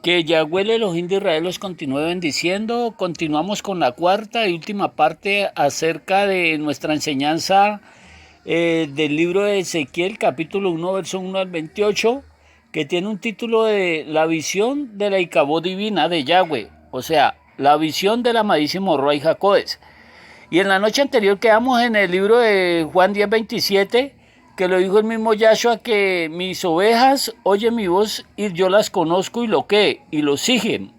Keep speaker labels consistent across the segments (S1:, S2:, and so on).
S1: Que Yahweh el Elohim de Israel los continúe bendiciendo. Continuamos con la cuarta y última parte acerca de nuestra enseñanza del libro de Ezequiel, capítulo 1, verso 1 al 28, que tiene un título de La visión de la Icabod divina de Yahweh, o sea, la visión del amadísimo Ruach Hakodes. Y en la noche anterior quedamos en el libro de Juan 10:27, que lo dijo el mismo Yahshua, que mis ovejas oyen mi voz y yo las conozco y lo siguen.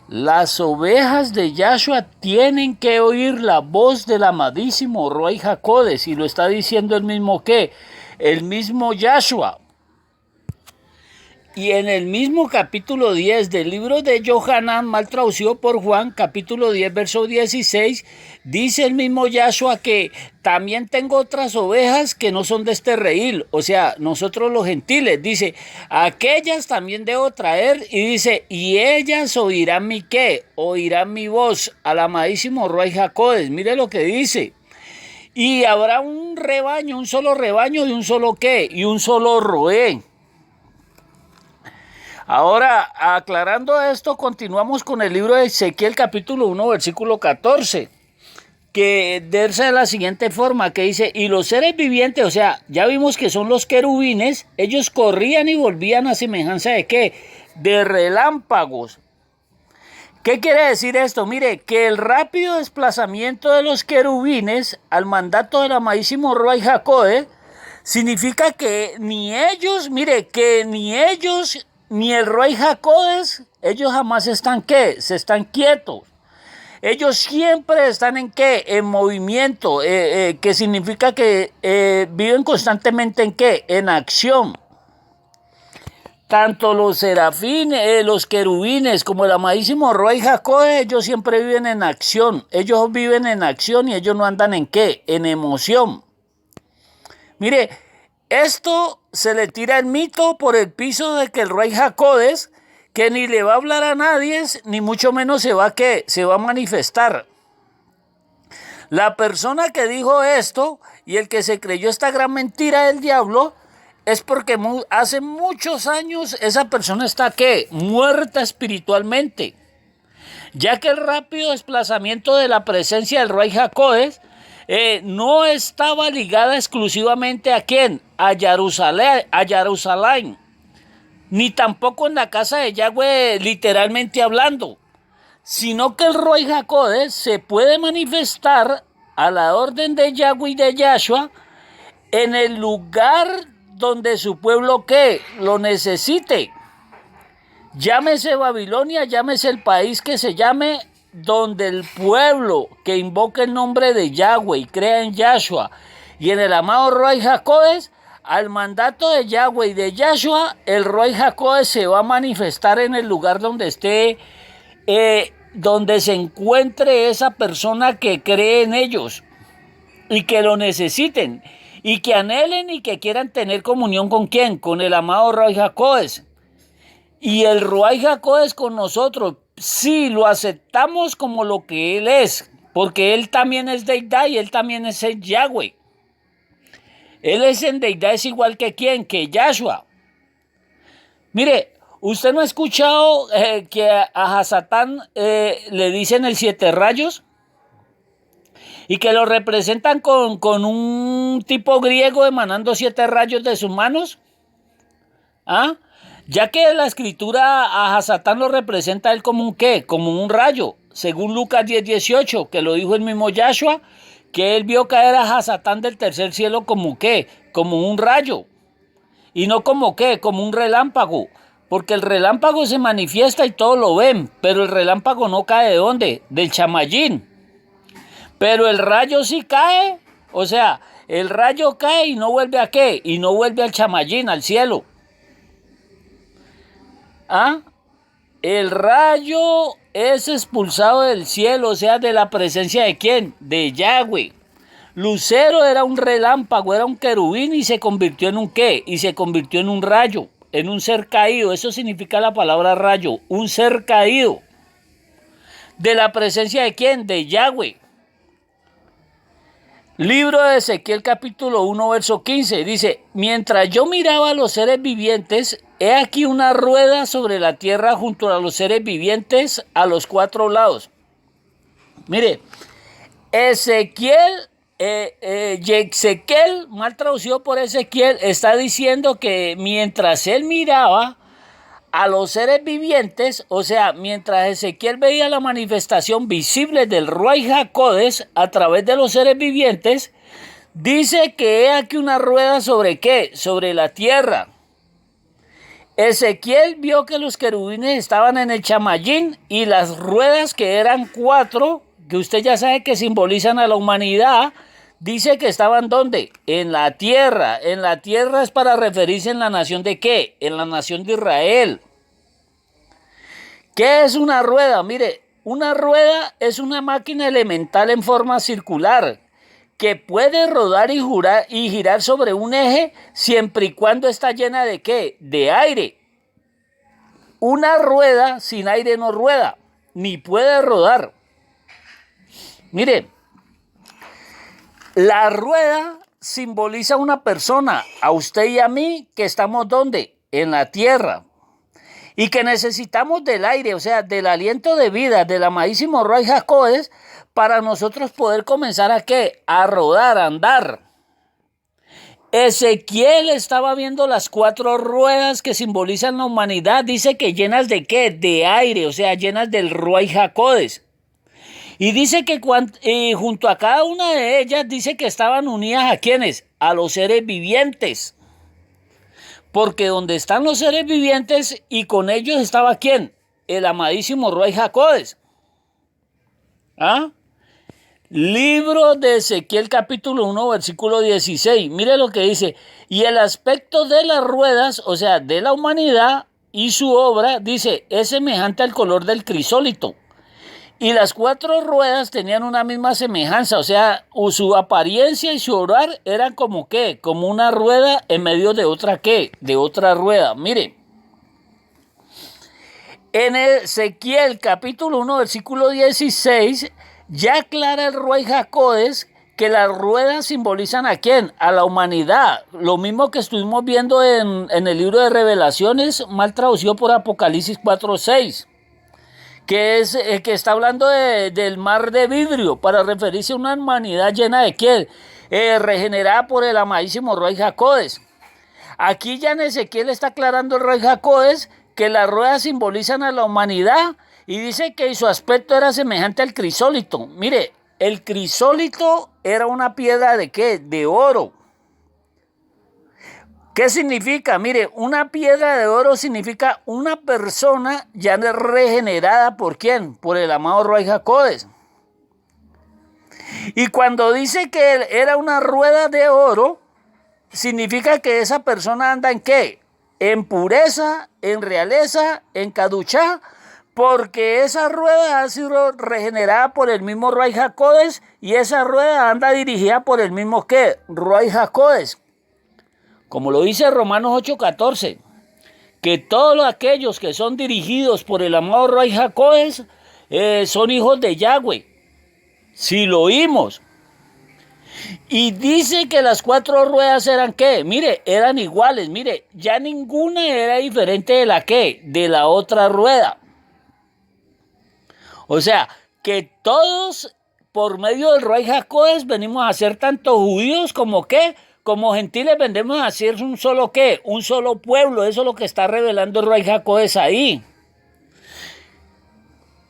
S1: Las ovejas de Yahshua tienen que oír la voz del amadísimo Ruach Hakodes, y lo está diciendo el mismo Yahshua. Y en el mismo capítulo 10 del libro de Yohanan, mal traducido por Juan, capítulo 10, verso 16, dice el mismo Yahshua que también tengo otras ovejas que no son de este redil, o sea, nosotros los gentiles, dice, aquellas también debo traer, y dice, y ellas oirán mi qué, oirán mi voz, al amadísimo Ruach Hakodes. Mire lo que dice. Y habrá un rebaño, un solo rebaño y un solo qué, y un solo roé. Ahora, aclarando esto, continuamos con el libro de Ezequiel capítulo 1, versículo 14, que versa de la siguiente forma, que dice, y los seres vivientes, o sea, ya vimos que son los querubines, ellos corrían y volvían a semejanza de ¿qué? De relámpagos. ¿Qué quiere decir esto? Mire, que el rápido desplazamiento de los querubines al mandato del amadísimo Ruach Hakodes significa que ni ellos, mire, que ni ellos ni el Ruach Hakodes, ellos jamás están ¿qué? Se están quietos. Ellos siempre están en ¿qué? En movimiento, que significa que viven constantemente en ¿qué? En acción. Tanto los serafines, los querubines, como el amadísimo Ruach Hakodes, ellos siempre viven en acción. Ellos viven en acción y ellos no andan en ¿qué? En emoción. Mire, esto se le tira el mito por el piso de que el Ruach Hakodes, que ni le va a hablar a nadie, ni mucho menos se va a manifestar. La persona que dijo esto y el que se creyó esta gran mentira del diablo es porque hace muchos años esa persona está ¿qué? Muerta espiritualmente. Ya que el rápido desplazamiento de la presencia del Ruach Hakodes no estaba ligada exclusivamente a quién, a Jerusalén, ni tampoco en la casa de Yahweh literalmente hablando, sino que el Ruach Hakodes se puede manifestar a la orden de Yahweh y de Yahshua en el lugar donde su pueblo ¿qué? Lo necesite. Llámese Babilonia, llámese el país que se llame, donde el pueblo que invoque el nombre de Yahweh y crea en Yahshua y en el amado Ruach Hakodes, al mandato de Yahweh y de Yahshua, el Ruach Hakodes se va a manifestar en el lugar donde esté, donde se encuentre esa persona que cree en ellos y que lo necesiten y que anhelen y que quieran tener comunión con ¿quién? Con el amado Ruach Hakodes. Y el Ruach Hakodes con nosotros, sí, lo aceptamos como lo que Él es, porque Él también es deidad y Él también es el Yahweh. Él es en deidad, es igual que ¿quién? Que Yahshua. Mire, ¿usted no ha escuchado que a Hasatán le dicen el siete rayos? Y que lo representan con un tipo griego emanando 7 rayos de sus manos. ¿Ah? Ya que la escritura a Satán lo representa a él como un qué, como un rayo, según Lucas 10:18, que lo dijo el mismo Yahshua, que él vio caer a Satán del tercer cielo como qué, como un rayo, y no como qué, como un relámpago, porque el relámpago se manifiesta y todos lo ven, pero el relámpago no cae ¿de dónde? Del chamayín, pero el rayo sí cae, o sea, el rayo cae y no vuelve a qué, y no vuelve al chamayín, al cielo. ¿Ah? El rayo es expulsado del cielo, o sea, de la presencia de ¿quién? De Yahweh. Lucero era un relámpago, era un querubín y se convirtió en un ¿qué? Y se convirtió en un rayo, en un ser caído. Eso significa la palabra rayo, un ser caído. ¿De la presencia de quién? De Yahweh. Libro de Ezequiel capítulo 1 verso 15 dice, mientras yo miraba a los seres vivientes, he aquí una rueda sobre la tierra junto a los seres vivientes a los 4 lados. Mire, Ezequiel, mal traducido por Ezequiel, está diciendo que mientras él miraba a los seres vivientes, o sea, mientras Ezequiel veía la manifestación visible del Ruach HaKodesh a través de los seres vivientes, dice que he aquí una rueda sobre ¿qué? Sobre la tierra. Ezequiel vio que los querubines estaban en el chamayín y las ruedas, que eran 4, que usted ya sabe que simbolizan a la humanidad, dice que estaban ¿dónde? En la tierra. En la tierra es para referirse en la nación de ¿qué? En la nación de Israel. ¿Qué es una rueda? Mire, una rueda es una máquina elemental en forma circular que puede rodar y girar sobre un eje siempre y cuando está llena de ¿qué? De aire. Una rueda sin aire no rueda, ni puede rodar. Mire, la rueda simboliza a una persona, a usted y a mí, que estamos ¿dónde? En la tierra. Y que necesitamos del aire, o sea, del aliento de vida, del amadísimo Ruach HaKodesh, para nosotros poder comenzar a ¿qué? A rodar, a andar. Ezequiel estaba viendo las 4 ruedas que simbolizan la humanidad, dice que llenas de ¿qué? De aire, o sea, llenas del Ruach HaKodesh. Y dice que junto a cada una de ellas dice que estaban unidas ¿a quiénes? A los seres vivientes. Porque donde están los seres vivientes y con ellos estaba ¿quién? El amadísimo Ruach HaKodesh. ¿Ah? Libro de Ezequiel capítulo 1 versículo 16. Mire lo que dice. Y el aspecto de las ruedas, o sea, de la humanidad y su obra, dice, es semejante al color del crisólito. Y las 4 ruedas tenían una misma semejanza, o sea, su apariencia y su obrar eran como ¿qué? Como una rueda en medio de otra ¿qué? De otra rueda. Mire, en Ezequiel capítulo 1 versículo 16 ya aclara el Ruach HaKodesh que las ruedas simbolizan ¿a quién? A la humanidad. Lo mismo que estuvimos viendo en el libro de Revelaciones, mal traducido por Apocalipsis 4:6. Que está hablando del mar de vidrio, para referirse a una humanidad llena de ¿qué? Regenerada por el amadísimo Ruach HaKodesh. Aquí ya en Ezequiel está aclarando el Ruach HaKodesh que las ruedas simbolizan a la humanidad y dice que su aspecto era semejante al crisólito. Mire, el crisólito era una piedra ¿de qué? De oro. ¿Qué significa? Mire, una piedra de oro significa una persona ya regenerada ¿por quién? Por el amado Ruach HaKodesh. Y cuando dice que era una rueda de oro, significa que esa persona anda ¿en qué? En pureza, en realeza, en caduchá, porque esa rueda ha sido regenerada por el mismo Ruach HaKodesh y esa rueda anda dirigida por el mismo ¿qué? Ruach HaKodesh. Como lo dice Romanos 8:14, que todos aquellos que son dirigidos por el amado Ruach HaKodesh son hijos de Yahweh. Si lo oímos. Y dice que las 4 ruedas eran ¿qué? Mire, eran iguales. Mire, ya ninguna era diferente de la ¿qué? De la otra rueda. O sea, que todos por medio del Ruach HaKodesh venimos a ser tanto judíos como ¿qué? Como gentiles vendemos a ser un solo ¿qué? Un solo pueblo. Eso es lo que está revelando el Ruach HaKodesh ahí.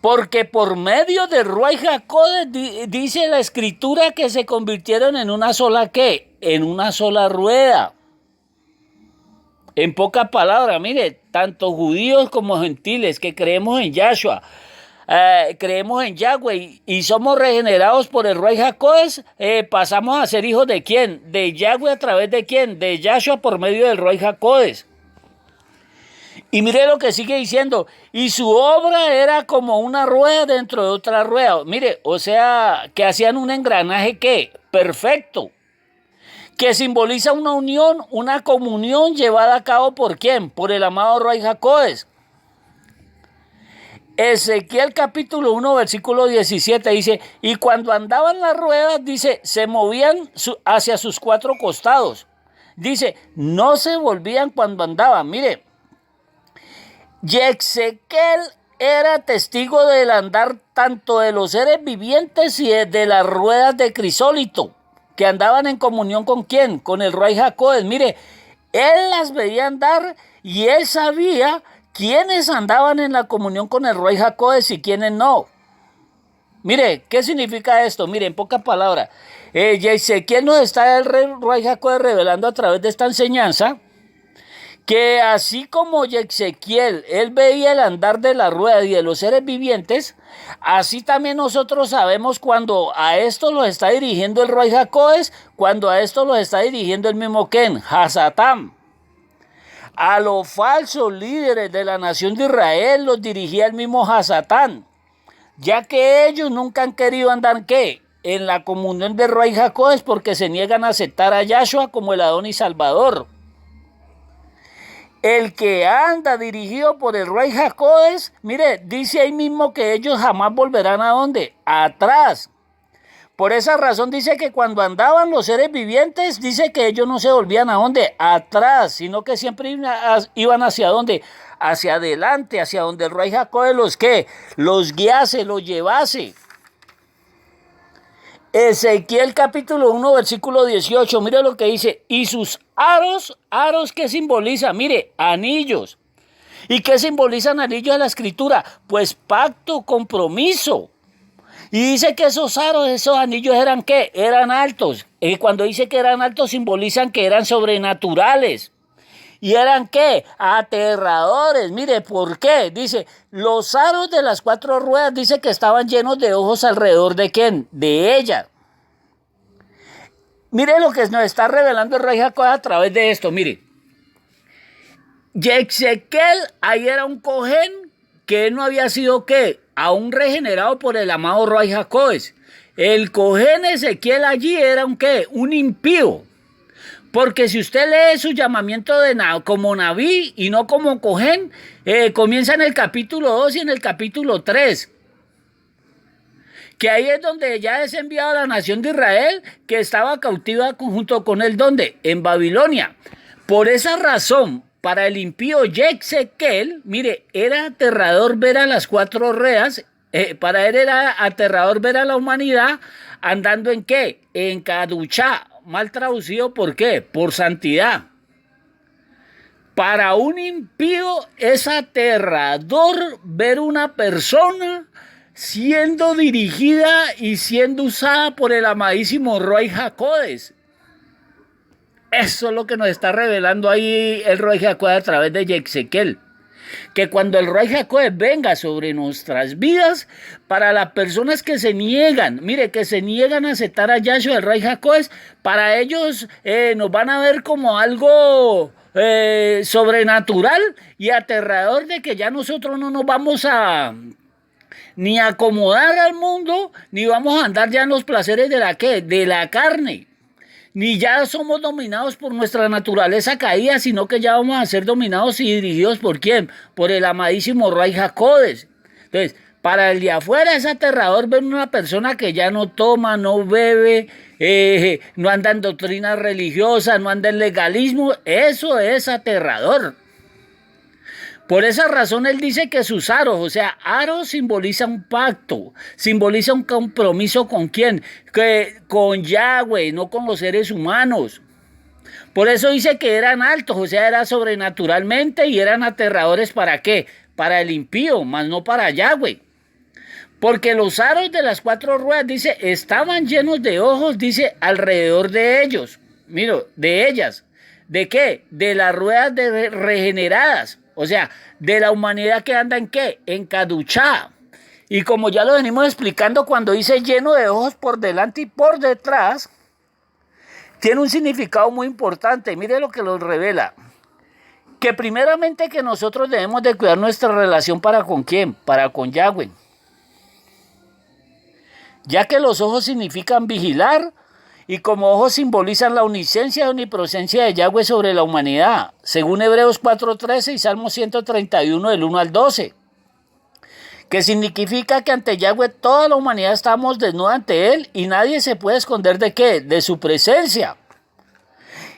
S1: Porque por medio del Ruach HaKodesh dice la escritura que se convirtieron en una sola ¿qué? En una sola rueda. En pocas palabras, mire, tanto judíos como gentiles que creemos en Yahshua, creemos en Yahweh y somos regenerados por el Ruach HaKodesh, pasamos a ser hijos ¿de quién? De Yahweh a través ¿de quién? De Yahshua por medio del Ruach HaKodesh. Y mire lo que sigue diciendo, y su obra era como una rueda dentro de otra rueda. Mire, o sea, que hacían un engranaje ¿qué? Perfecto, que simboliza una unión, una comunión llevada a cabo ¿por quién? Por el amado Ruach HaKodesh. Ezequiel capítulo 1, versículo 17 dice, y cuando andaban las ruedas, dice, se movían hacia sus cuatro costados. Dice, no se volvían cuando andaban. Mire, Ezequiel era testigo del andar tanto de los seres vivientes y de las ruedas de crisólito, que andaban en comunión con ¿quién? Con el rey Jacob. Mire, él las veía andar y él sabía quiénes andaban en la comunión con el rey Jacob y quiénes no. Mire, ¿qué significa esto? Mire, en pocas palabras, Ezequiel nos está el rey Jacob revelando a través de esta enseñanza que así como Ezequiel, él veía el andar de la rueda y de los seres vivientes, así también nosotros sabemos cuando a esto lo está dirigiendo el rey Jacob, cuando a esto lo está dirigiendo el mismo Ken, Hasatán. A los falsos líderes de la nación de Israel los dirigía el mismo Hasatán, ya que ellos nunca han querido andar, ¿qué? En la comunión del rey Jacob, porque se niegan a aceptar a Yahshua como el Adón y Salvador. El que anda dirigido por el rey Jacob, mire, dice ahí mismo que ellos jamás volverán ¿a dónde? Atrás. Por esa razón dice que cuando andaban los seres vivientes, dice que ellos no se volvían ¿a dónde? Atrás, sino que siempre iban hacia dónde? Hacia adelante, hacia donde el rey Jacob los ¿qué? Los guiase, los llevase. Ezequiel capítulo 1, versículo 18, mire lo que dice, y sus aros, ¿qué simboliza? Mire, anillos. ¿Y qué simbolizan anillos de la escritura? Pues pacto, compromiso. Y dice que esos aros, esos anillos eran ¿qué? Eran altos. Y cuando dice que eran altos simbolizan que eran sobrenaturales. ¿Y eran qué? Aterradores. Mire, ¿por qué? Dice, los aros de las cuatro ruedas dice que estaban llenos de ojos alrededor de ¿quién? De ella. Mire lo que nos está revelando el rey Jacob a través de esto, mire. Ezequiel ahí era un cojén que él no había sido ¿qué? Aún regenerado por el amado rey Jacob. El cojén Ezequiel allí era un ¿qué? Un impío. Porque si usted lee su llamamiento como Naví y no como cojén, comienza en el capítulo 2 y en el capítulo 3. Que ahí es donde ya es enviado a la nación de Israel, que estaba cautiva junto con él, ¿dónde? En Babilonia. Por esa razón, para el impío Ezequiel, mire, era aterrador ver a las cuatro ruedas, para él era aterrador ver a la humanidad andando ¿en qué? En Caduchá. Mal traducido, ¿por qué? Por santidad. Para un impío es aterrador ver una persona siendo dirigida y siendo usada por el amadísimo rey Jacob. Eso es lo que nos está revelando ahí el rey Jacob a través de Ezequiel. Que cuando el rey Jacob venga sobre nuestras vidas, para las personas que se niegan, mire, que se niegan a aceptar a Yahshua, el rey Jacob, para ellos nos van a ver como algo sobrenatural y aterrador, de que ya nosotros no nos vamos a ni acomodar al mundo, ni vamos a andar ya en los placeres de la ¿qué? De la carne. Ni ya somos dominados por nuestra naturaleza caída, sino que ya vamos a ser dominados y dirigidos ¿por quién? Por el amadísimo rey Jacob. Entonces, para el de afuera es aterrador ver una persona que ya no toma, no bebe, no anda en doctrinas religiosas, no anda en legalismo. Eso es aterrador. Por esa razón él dice que sus aros, o sea, aros simboliza un pacto, simboliza un compromiso ¿con quién? Con Yahweh, no con los seres humanos. Por eso dice que eran altos, o sea, era sobrenaturalmente, y eran aterradores ¿para qué? Para el impío, mas no para Yahweh. Porque los aros de las cuatro ruedas, dice, estaban llenos de ojos, dice, alrededor de ellos. Mira, de ellas. ¿De qué? De las ruedas regeneradas. O sea, de la humanidad que anda ¿en qué? En Caduchá. Y como ya lo venimos explicando, cuando dice lleno de ojos por delante y por detrás, tiene un significado muy importante. Mire lo que nos revela. Que primeramente que nosotros debemos de cuidar nuestra relación ¿para con quién? Para con Yahweh. Ya que los ojos significan vigilar, y como ojos simbolizan la omnisciencia y omnipresencia de Yahweh sobre la humanidad, según Hebreos 4:13 y Salmo 131 del 1 al 12. que significa que ante Yahweh toda la humanidad estamos desnuda ante Él y nadie se puede esconder ¿de qué? De su presencia.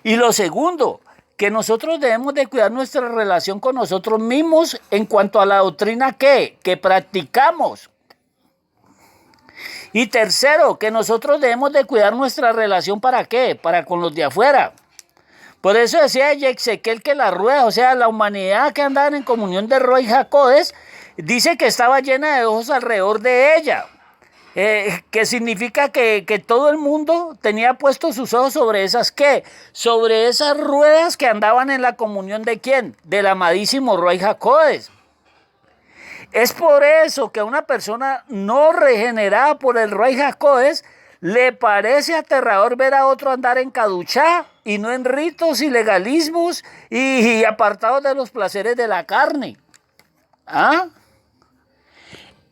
S1: Y lo segundo, que nosotros debemos de cuidar nuestra relación con nosotros mismos en cuanto a la doctrina que practicamos. Y tercero, que nosotros debemos de cuidar nuestra relación ¿para qué? Para con los de afuera. Por eso decía Ezequiel que la rueda, o sea, la humanidad que andaban en comunión de Ruach HaKodesh, dice que estaba llena de ojos alrededor de ella. Que significa que todo el mundo tenía puestos sus ojos sobre esas ¿qué? Sobre esas ruedas que andaban en la comunión de ¿quién? Del amadísimo Ruach HaKodesh. Es por eso que a una persona no regenerada por el Ruach HaKodesh le parece aterrador ver a otro andar en caduchá y no en ritos y legalismos y apartados de los placeres de la carne. ¿Ah?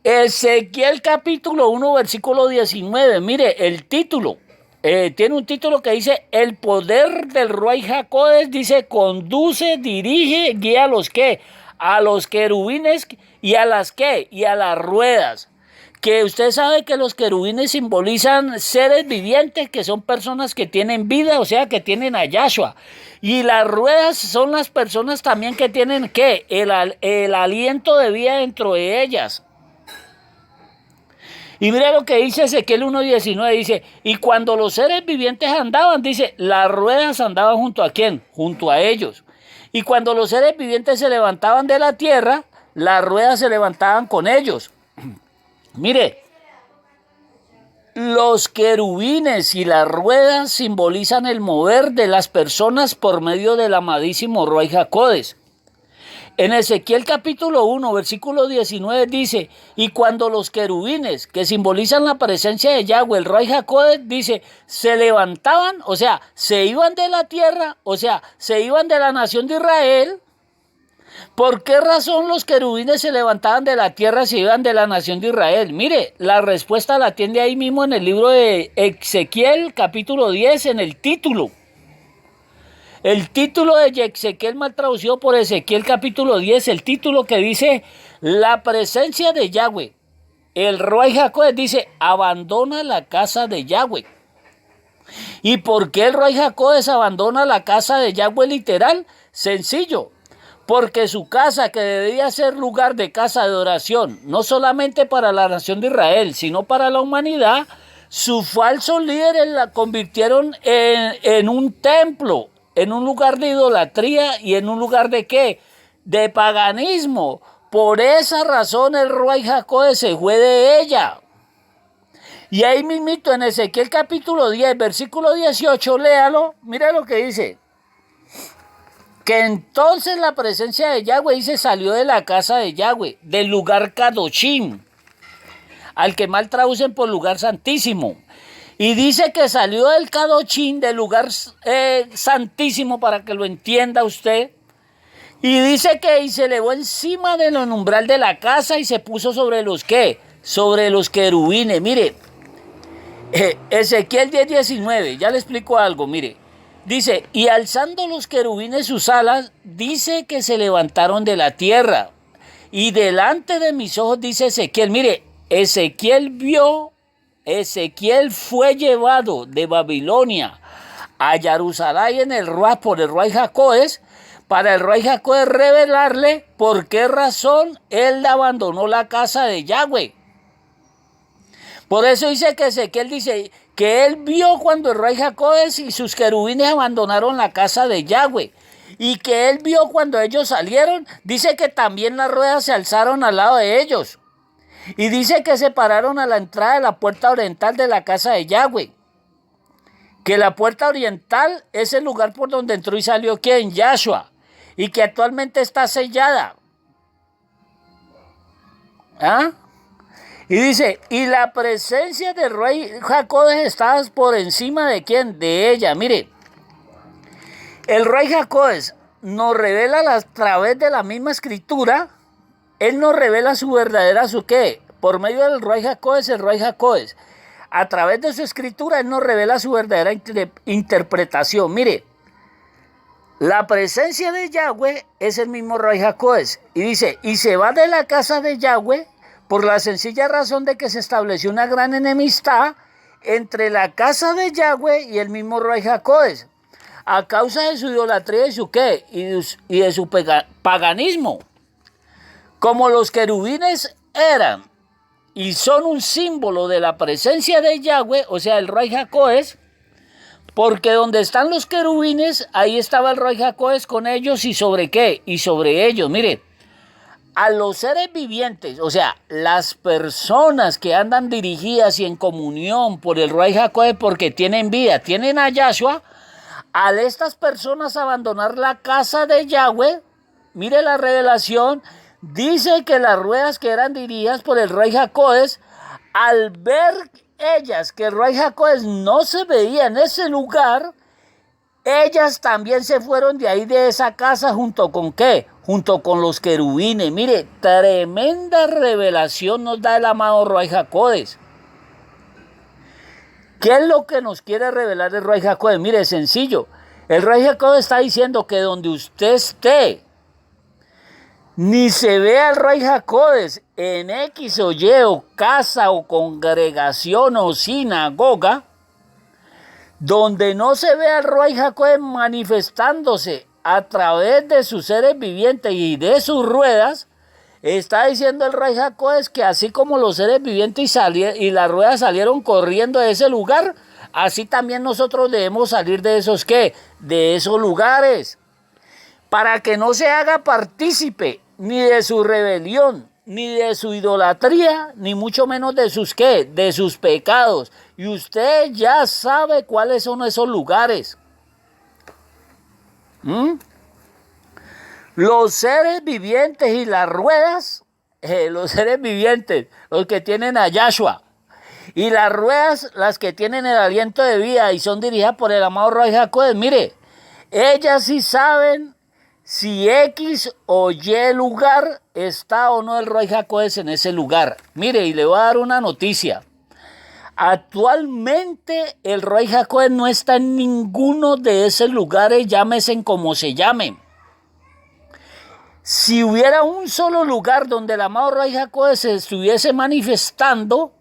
S1: Ezequiel capítulo 1 versículo 19, mire el título, tiene un título que dice el poder del Ruach HaKodesh, dice conduce, dirige, guía a los que, a los querubines y a las que, y a las ruedas. Que usted sabe que los querubines simbolizan seres vivientes, que son personas que tienen vida, o sea, que tienen a Yahshua. Y las ruedas son las personas también que tienen, ¿qué? El aliento de vida dentro de ellas. Y mira lo que dice Ezequiel 1.19, dice, y cuando los seres vivientes andaban, dice, las ruedas andaban junto a ¿quién? Junto a ellos. Y cuando los seres vivientes se levantaban de la tierra, las ruedas se levantaban con ellos. Mire, los querubines y las ruedas simbolizan el mover de las personas por medio del amadísimo Ruach HaKodesh. En Ezequiel capítulo 1, versículo 19 dice, y cuando los querubines, que simbolizan la presencia de Yahweh, el Ruach HaKodesh, dice, se levantaban, o sea, se iban de la tierra, o sea, se iban de la nación de Israel. ¿Por qué razón los querubines se levantaban de la tierra y se iban de la nación de Israel? Mire, la respuesta la tiene ahí mismo en el libro de Ezequiel, capítulo 10, en el título. El título de Ezequiel mal traducido por Ezequiel, capítulo 10, el título que dice, la presencia de Yahweh. El Ruach HaKodesh dice, abandona la casa de Yahweh. ¿Y por qué el Ruach HaKodesh abandona la casa de Yahweh literal? Sencillo. Porque su casa, que debía ser lugar de casa de oración, no solamente para la nación de Israel, sino para la humanidad, sus falsos líderes la convirtieron en un templo, en un lugar de idolatría y en un lugar de ¿qué? De paganismo. Por esa razón el Ruach HaKodesh se fue de ella. Y ahí mismito en Ezequiel capítulo 10, versículo 18, léalo, mira lo que dice. Que entonces la presencia de Yahweh, dice, salió de la casa de Yahweh, del lugar Kadoshim, al que mal traducen por lugar santísimo. Y dice que salió del Kadoshim, del lugar santísimo, para que lo entienda usted. Y dice que y se elevó encima del umbral de la casa y se puso sobre los ¿qué? Sobre los querubines. Mire, Ezequiel 10:19, ya le explico algo, mire. Dice, y alzando los querubines sus alas, dice que se levantaron de la tierra. Y delante de mis ojos, dice Ezequiel, mire, Ezequiel fue llevado de Babilonia a Jerusalén en el Ruach por el Ruach HaKodesh, para el Ruach HaKodesh revelarle por qué razón él abandonó la casa de Yahweh. Por eso dice que Ezequiel dice que él vio cuando el Ruach HaKodesh y sus querubines abandonaron la casa de Yahweh. Y que él vio cuando ellos salieron, dice que también las ruedas se alzaron al lado de ellos. Y dice que se pararon a la entrada de la puerta oriental de la casa de Yahweh. Que la puerta oriental es el lugar por donde entró y salió ¿quién? Yahshua. Y que actualmente está sellada. ¿Ah? Y dice, y la presencia de Ruach HaKodesh estaba por encima de ¿quién? De ella. Mire, el Ruach HaKodesh nos revela a través de la misma escritura, él nos revela su verdadera, su qué, por medio del Ruach HaKodesh, el Ruach HaKodesh. A través de su escritura, él nos revela su verdadera interpretación. Mire, la presencia de Yahweh es el mismo Ruach HaKodesh. Y dice, y se va de la casa de Yahweh por la sencilla razón de que se estableció una gran enemistad entre la casa de Yahweh y el mismo Ruach HaKodesh, a causa de su idolatría y su qué, y de su paganismo. Como los querubines eran y son un símbolo de la presencia de Yahweh, o sea, el Ruach HaKodesh, porque donde están los querubines, ahí estaba el Ruach HaKodesh con ellos, y sobre qué, y sobre ellos. Mire, a los seres vivientes, o sea, las personas que andan dirigidas y en comunión por el Ruach HaKodesh porque tienen vida, tienen a Yahshua, al estas personas abandonar la casa de Yahweh, mire la revelación, dice que las ruedas que eran dirigidas por el Ruach HaKodesh, al ver ellas que el Ruach HaKodesh no se veía en ese lugar, ellas también se fueron de ahí, de esa casa, junto con ¿qué? Junto con los querubines. Mire, tremenda revelación nos da el amado Ruach HaKodesh. ¿Qué es lo que nos quiere revelar el Ruach HaKodesh? Mire, sencillo. El Ruach HaKodesh está diciendo que donde usted esté, ni se vea el Ruach HaKodesh en X o Y, o casa, o congregación, o sinagoga, donde no se vea el Ruach HaKodesh manifestándose a través de sus seres vivientes y de sus ruedas, está diciendo el Ruach HaKodesh que así como los seres vivientes y las ruedas salieron corriendo de ese lugar, así también nosotros debemos salir de esos ¿qué? De esos lugares, para que no se haga partícipe ni de su rebelión, ni de su idolatría, ni mucho menos de sus ¿qué? De sus pecados. Y usted ya sabe cuáles son esos lugares. Los seres vivientes y las ruedas, los seres vivientes, los que tienen a Yahshua, y las ruedas, las que tienen el aliento de vida y son dirigidas por el amado Ruach HaKodesh, mire, ellas sí saben si X o Y lugar está o no el Ruach HaKodesh en ese lugar. Mire, y le voy a dar una noticia. Actualmente el Ruach HaKodesh no está en ninguno de esos lugares, llámesen como se llamen. Si hubiera un solo lugar donde el amado Ruach HaKodesh se estuviese manifestando,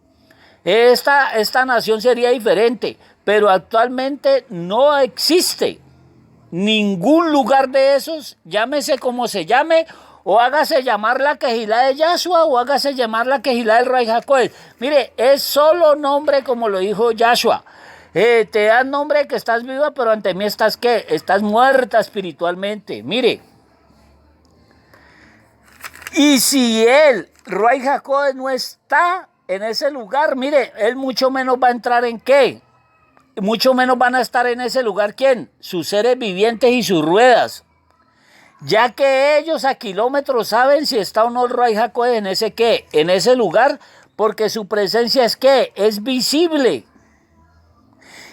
S1: esta nación sería diferente. Pero actualmente no existe ningún lugar de esos, llámese como se llame, o hágase llamar la Quejilá de Yahshua, o hágase llamar la Quejilá del Ruach HaKodesh. Mire, es solo nombre, como lo dijo Yahshua. Te dan nombre que estás viva, pero ante mí estás ¿qué? Estás muerta espiritualmente. Mire. Y si él, Ruach HaKodesh, no está en ese lugar, mire, él mucho menos va a entrar en ¿qué? Mucho menos van a estar en ese lugar, ¿quién? Sus seres vivientes y sus ruedas. Ya que ellos a kilómetros saben si está o no el Ruach HaKodesh en ese ¿qué? En ese lugar, porque su presencia es ¿qué? Es visible.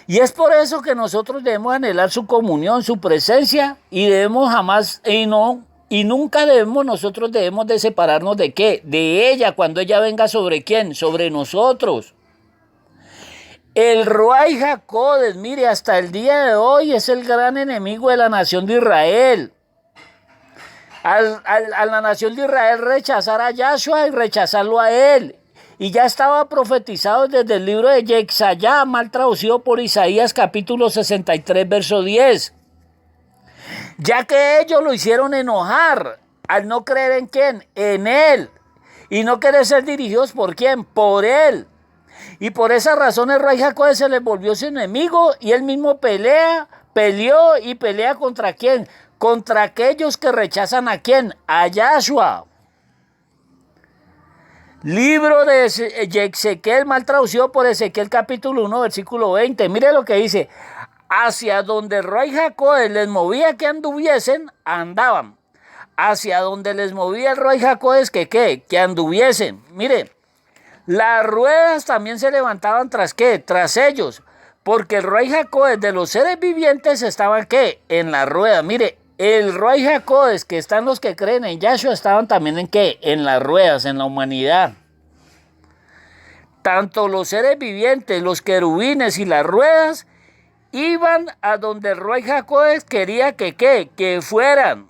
S1: Y es por eso que nosotros debemos anhelar su comunión, su presencia, y debemos jamás, y nunca nosotros debemos de separarnos de ¿qué? De ella, cuando ella venga sobre ¿quién? Sobre nosotros. El Ruach HaKodesh, mire, hasta el día de hoy es el gran enemigo de la nación de Israel. A la nación de Israel rechazar a Yahshua y rechazarlo a él. Y ya estaba profetizado desde el libro de Yexayá, mal traducido por Isaías capítulo 63, verso 10. Ya que ellos lo hicieron enojar al no creer en ¿quién? En él. Y no querer ser dirigidos por ¿quién? Por él. Y por esa razón el Ruach HaKodesh se les volvió su enemigo y él mismo peleó y pelea ¿contra quién? Contra aquellos que rechazan ¿a quién? A Yahshua. Libro de Ezequiel, mal traducido por Ezequiel capítulo 1, versículo 20. Mire lo que dice. Hacia donde el Ruach HaKodesh les movía que anduviesen, andaban. Hacia donde les movía el Ruach HaKodesh que anduviesen. Mire. Las ruedas también se levantaban tras ¿qué? Tras ellos, porque el Ruach HaKodesh de los seres vivientes estaban ¿qué? En la rueda. Mire, el Ruach HaKodesh que están los que creen en Yahshua estaban también en ¿qué? En las ruedas, en la humanidad. Tanto los seres vivientes, los querubines y las ruedas iban a donde el Ruach HaKodesh quería que fueran.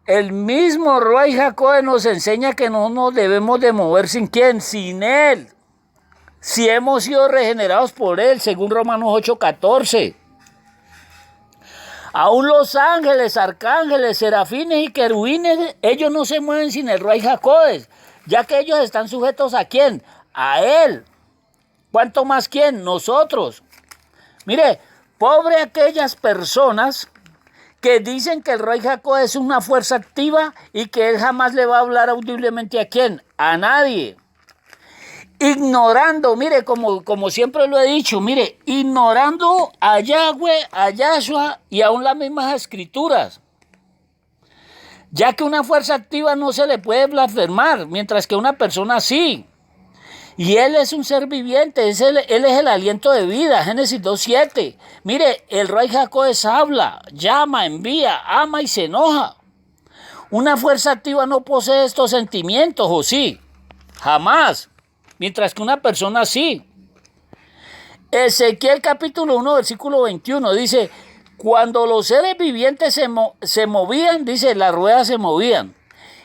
S1: el mismo Ruach Jacode nos enseña que no nos debemos de mover sin quién, sin Él. Si hemos sido regenerados por Él, según Romanos 8:14. Aún los ángeles, arcángeles, serafines y querubines, ellos no se mueven sin el Ruach Jacode, ya que ellos están sujetos ¿a quién? A Él. ¿Cuánto más quién? Nosotros. Mire, pobre aquellas personas que dicen que el Ruach Jacode es una fuerza activa y que Él jamás le va a hablar audiblemente ¿a quién? A nadie. Ignorando, mire, como siempre lo he dicho, mire, ignorando a Yahweh, a Yahshua y aún las mismas escrituras. Ya que una fuerza activa no se le puede blasfemar, mientras que una persona sí. Y Él es un ser viviente, Él es el aliento de vida, Génesis 2:7. Mire, el Ruach Jacode habla, llama, envía, ama y se enoja. Una fuerza activa no posee estos sentimientos, ¿o sí? Jamás. Mientras que una persona sí. Ezequiel capítulo 1, versículo 21 dice, cuando los seres vivientes se movían, dice, las ruedas se movían.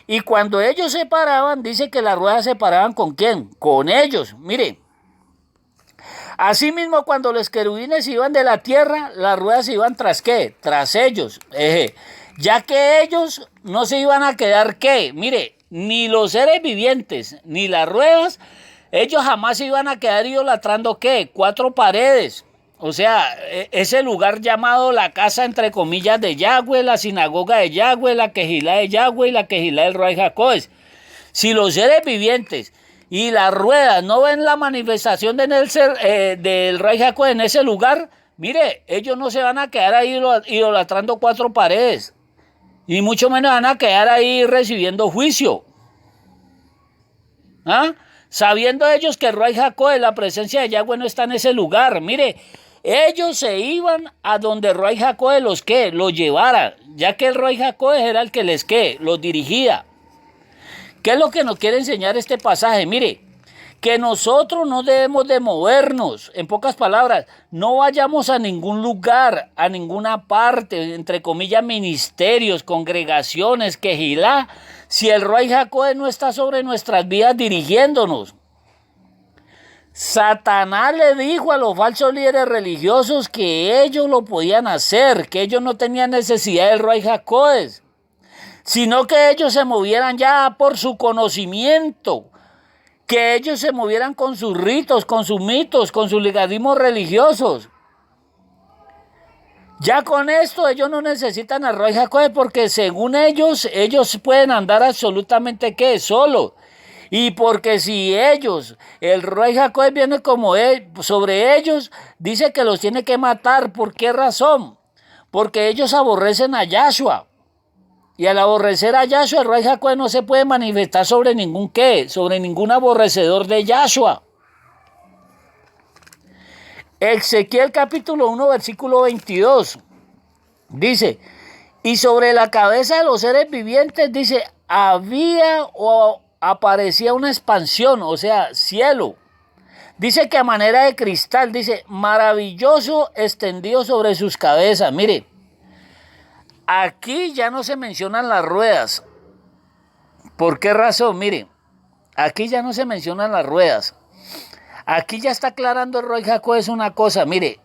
S1: Y cuando ellos se paraban, dice que las ruedas se paraban ¿con quién? Con ellos. Mire, asimismo cuando los querubines iban de la tierra, las ruedas iban tras ¿qué? Tras ellos. Ya que ellos no se iban a quedar ¿qué? Mire, ni los seres vivientes, ni las ruedas, ellos jamás se iban a quedar idolatrando ¿qué? 4 paredes. O sea, ese lugar llamado la casa, entre comillas, de Yahweh, la sinagoga de Yahweh, la quejilá de Yahweh y la quejilá del Ruach Jacode. Si los seres vivientes y las ruedas no ven la manifestación del Ruach Jacode en ese lugar, mire, ellos no se van a quedar ahí idolatrando 4 paredes. Y mucho menos van a quedar ahí recibiendo juicio. ¿Ah? Sabiendo ellos que el Ruach Jacode, la presencia de Yahweh no está en ese lugar. Mire, ellos se iban a donde el Ruach Jacode los llevara, ya que el Ruach Jacode era el que los dirigía. ¿Qué es lo que nos quiere enseñar este pasaje? Mire, que nosotros no debemos de movernos, en pocas palabras, no vayamos a ningún lugar, a ninguna parte, entre comillas, ministerios, congregaciones, quejilá, si el Ruach Jacode no está sobre nuestras vidas dirigiéndonos. Satanás le dijo a los falsos líderes religiosos que ellos lo podían hacer, que ellos no tenían necesidad del Ruach Jacode, sino que ellos se movieran ya por su conocimiento, que ellos se movieran con sus ritos, con sus mitos, con sus legalismos religiosos. Ya con esto ellos no necesitan al Ruach Jacode porque según ellos pueden andar absolutamente ¿qué? Solo. Y porque si el Ruach Jacode viene sobre ellos, dice que los tiene que matar. ¿Por qué razón? Porque ellos aborrecen a Yahshua. Y al aborrecer a Yahshua, el Ruach Jacode no se puede manifestar sobre ningún aborrecedor de Yahshua. Ezequiel capítulo 1, versículo 22, dice, y sobre la cabeza de los seres vivientes, dice, había o aparecía una expansión, o sea, cielo. Dice que a manera de cristal, dice, maravilloso extendido sobre sus cabezas. Mire, aquí ya no se mencionan las ruedas. ¿Por qué razón? Mire, aquí ya no se mencionan las ruedas. Aquí ya está aclarando el Ruach Jacode es una cosa, mire,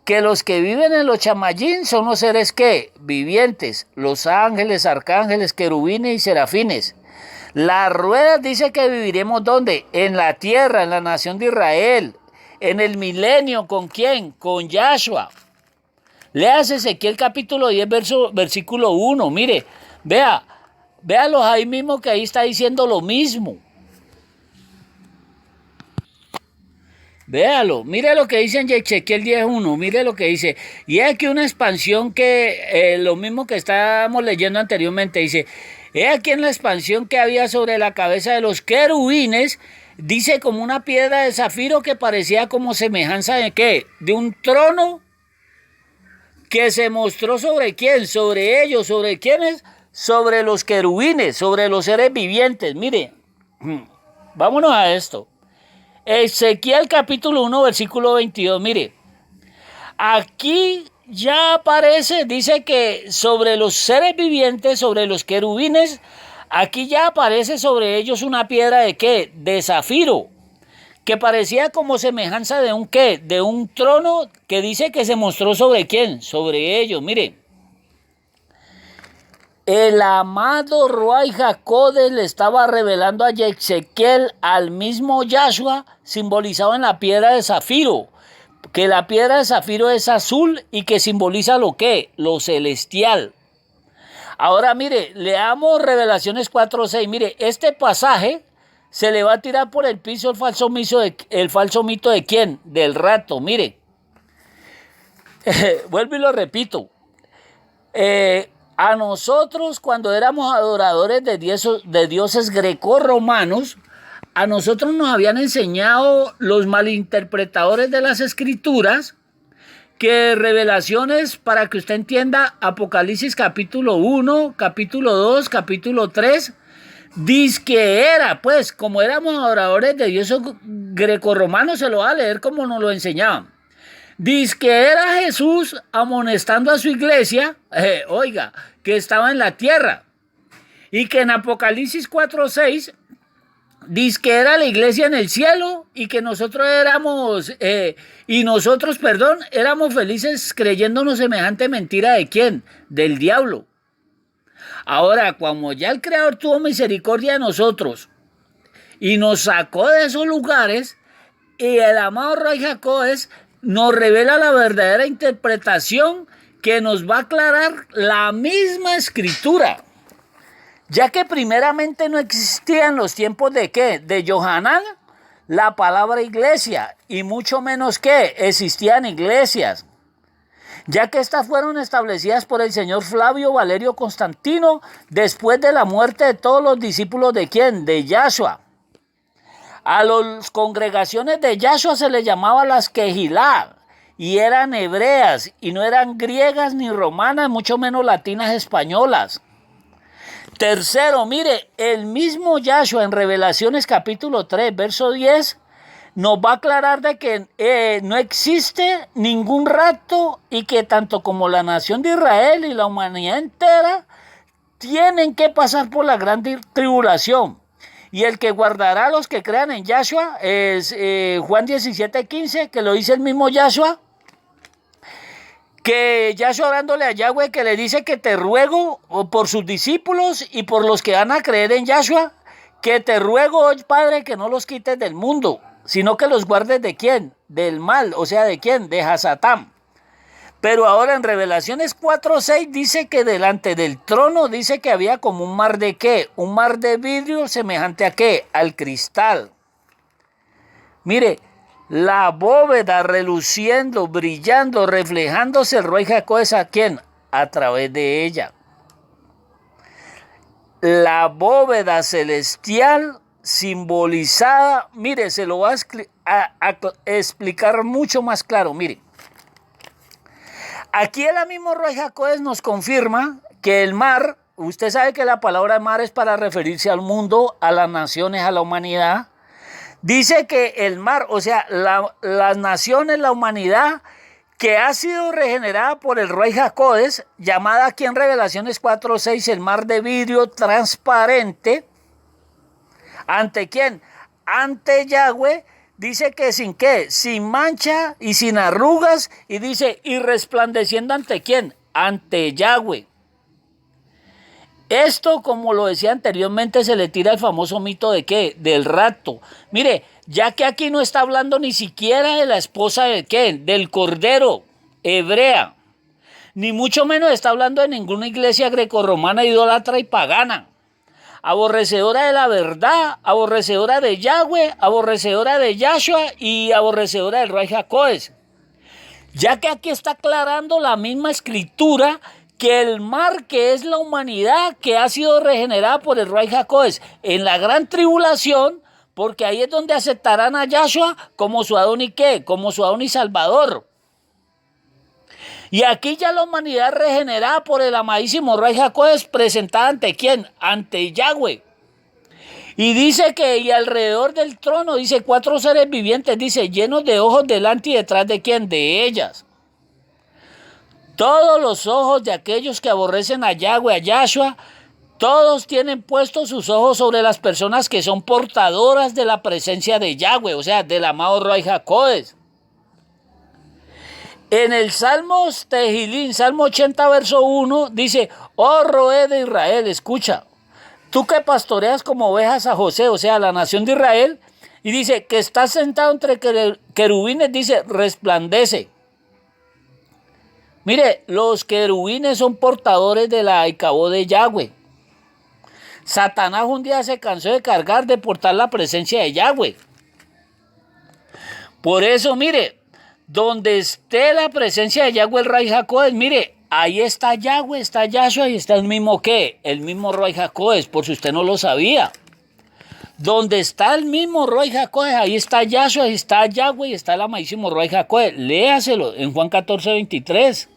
S1: que los que viven en los chamayín son los seres ¿qué? Vivientes, los ángeles, arcángeles, querubines y serafines. Las ruedas dice que viviremos ¿dónde? En la tierra, en la nación de Israel, en el milenio, ¿con quién? Con Yahshua. Léase Ezequiel capítulo 10, versículo 1, mire, véalos ahí mismo que ahí está diciendo lo mismo. Véalo, mire lo que dice en Ezequiel 10.1, mire lo que dice. Y es aquí una expansión que, lo mismo que estábamos leyendo anteriormente, dice, he aquí en la expansión que había sobre la cabeza de los querubines, dice como una piedra de zafiro que parecía como semejanza de ¿qué? De un trono que se mostró sobre quién, sobre ellos, sobre quiénes, sobre los querubines, sobre los seres vivientes. Mire, vámonos a esto. Ezequiel capítulo 1, versículo 22, mire, aquí ya aparece, dice que sobre los seres vivientes, sobre los querubines, aquí ya aparece sobre ellos una piedra de ¿qué? De zafiro, que parecía como semejanza de un ¿qué? De un trono que dice que se mostró sobre ¿quién? Sobre ellos, mire. El amado Ruach Jacode le estaba revelando a Ezequiel al mismo Yahshua simbolizado en la piedra de zafiro, que la piedra de zafiro es azul y que simboliza lo que, lo celestial. Ahora mire, leamos Revelaciones 4:6. Mire, este pasaje se le va a tirar por el piso el falso mito de quién, del rato. Mire, vuelvo y lo repito. A nosotros, cuando éramos adoradores de dioses grecorromanos, a nosotros nos habían enseñado los malinterpretadores de las escrituras que Revelaciones, para que usted entienda, Apocalipsis capítulo 1, capítulo 2, capítulo 3, dice que era, pues, como éramos adoradores de dioses grecorromanos, se lo va a leer como nos lo enseñaban. Dice que era Jesús amonestando a su iglesia, oiga, que estaba en la tierra. Y que en Apocalipsis 4:6 dice que era la iglesia en el cielo y que nosotros éramos felices creyéndonos semejante mentira de quién, del diablo. Ahora, como ya el Creador tuvo misericordia de nosotros y nos sacó de esos lugares, y el amado Ruach Jacobes nos revela la verdadera interpretación que nos va a aclarar la misma escritura, ya que primeramente no existía en los tiempos de ¿qué? De Johanán la palabra iglesia, y mucho menos que existían iglesias, ya que estas fueron establecidas por el señor Flavio Valerio Constantino después de la muerte de todos los discípulos de ¿quién? De Yahshua. A las congregaciones de Yahshua se les llamaba las Kehilá, y eran hebreas, y no eran griegas ni romanas, mucho menos latinas españolas. Tercero, mire, el mismo Yahshua en Revelaciones capítulo 3, verso 10, nos va a aclarar de que no existe ningún rapto y que tanto como la nación de Israel y la humanidad entera tienen que pasar por la gran tribulación. Y el que guardará a los que crean en Yahshua es Juan 17:15, que lo dice el mismo Yahshua. Que Yahshua orándole a Yahweh, que le dice que te ruego por sus discípulos y por los que van a creer en Yahshua, que te ruego, Padre, que no los quites del mundo, sino que los guardes ¿de quién? Del mal, o sea, ¿de quién? De Hasatán. Pero ahora en Revelaciones 4:6 dice que delante del trono dice que había como un mar de ¿qué? Un mar de vidrio semejante a ¿qué? Al cristal. Mire, la bóveda reluciendo, brillando, reflejándose el Ruach Jacobes ¿a quién? A través de ella. La bóveda celestial simbolizada, mire, se lo voy a explicar mucho más claro, mire. Aquí el mismo Ruach Jacobes nos confirma que el mar, usted sabe que la palabra mar es para referirse al mundo, a las naciones, a la humanidad. Dice que el mar, o sea, las naciones, la humanidad, que ha sido regenerada por el Ruach Jacobes, llamada aquí en Revelaciones 4:6 el mar de vidrio transparente. ¿Ante quién? Ante Yahweh. Dice que sin qué, sin mancha y sin arrugas, y dice, y resplandeciendo ante quién, ante Yahweh. Esto, como lo decía anteriormente, se le tira el famoso mito de qué, del rapto. Mire, ya que aquí no está hablando ni siquiera de la esposa de qué, del cordero hebrea, ni mucho menos está hablando de ninguna iglesia grecorromana, idólatra y pagana. Aborrecedora de la verdad, aborrecedora de Yahweh, aborrecedora de Yahshua y aborrecedora del Ruach Jacobes. Ya que aquí está aclarando la misma escritura que el mar, que es la humanidad que ha sido regenerada por el Ruach Jacobes en la gran tribulación, porque ahí es donde aceptarán a Yahshua como su Adón y qué, como su Adón y Salvador. Y aquí ya la humanidad regenerada por el amadísimo Ruach Jacobes presentada ante quién, ante Yahweh. Y dice que y alrededor del trono, dice 4 seres vivientes, dice llenos de ojos delante y detrás de quién, de ellas. Todos los ojos de aquellos que aborrecen a Yahweh, a Yahshua, todos tienen puestos sus ojos sobre las personas que son portadoras de la presencia de Yahweh, o sea, del amado Ruach HaKodesh. En el Salmo Tehilín, Salmo 80, verso 1, dice, oh Roé de Israel, escucha, tú que pastoreas como ovejas a José, o sea, la nación de Israel, y dice que estás sentado entre querubines, dice, resplandece. Mire, los querubines son portadores de la Ikabod de Yahweh. Satanás un día se cansó de cargar, de portar la presencia de Yahweh. Por eso, mire, donde esté la presencia de Yahweh, el Ruach HaKodesh, mire, ahí está Yahweh, está Yahshua y está el mismo ¿qué? El mismo Ruach HaKodesh, por si usted no lo sabía. Donde está el mismo Ruach HaKodesh, ahí está Yahshua, ahí está Yahweh y está el amadísimo Ruach HaKodesh. Léaselo en Juan 14, 23.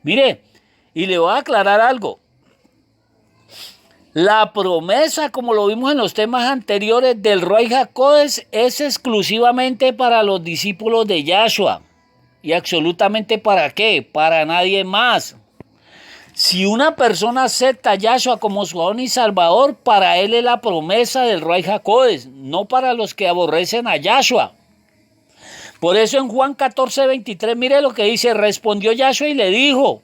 S1: Mire, y le voy a aclarar algo. La promesa, como lo vimos en los temas anteriores del Ruach HaKodesh, es exclusivamente para los discípulos de Yahshua. ¿Y absolutamente para qué? Para nadie más. Si una persona acepta a Yahshua como su Adón y Salvador, para él es la promesa del Ruach HaKodesh, no para los que aborrecen a Yahshua. Por eso en Juan 14, 23, mire lo que dice, respondió Yahshua y le dijo,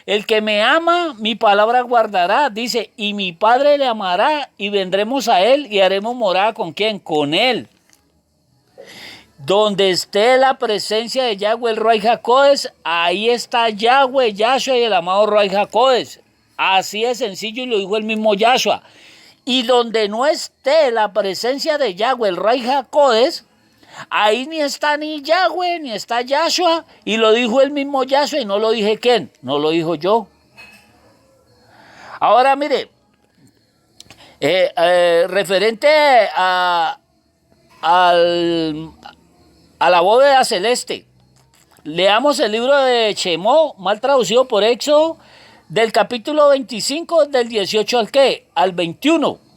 S1: el que me ama, mi palabra guardará, dice, y mi Padre le amará, y vendremos a él y haremos morada ¿con quién? Con él. Donde esté la presencia de Yahweh, el Ruach HaKodesh, ahí está Yahweh, Yahshua y el amado Ruach HaKodesh. Así de sencillo y lo dijo el mismo Yahshua. Y donde no esté la presencia de Yahweh, el Ruach HaKodesh, ahí ni está ni Yahweh, ni está Yahshua, y lo dijo el mismo Yahshua, y no lo dije ¿quién? No lo dijo yo. Ahora mire, referente a la bóveda celeste, leamos el libro de Shemó, mal traducido por Éxodo, del capítulo 25, del 18 al ¿qué? Al 21.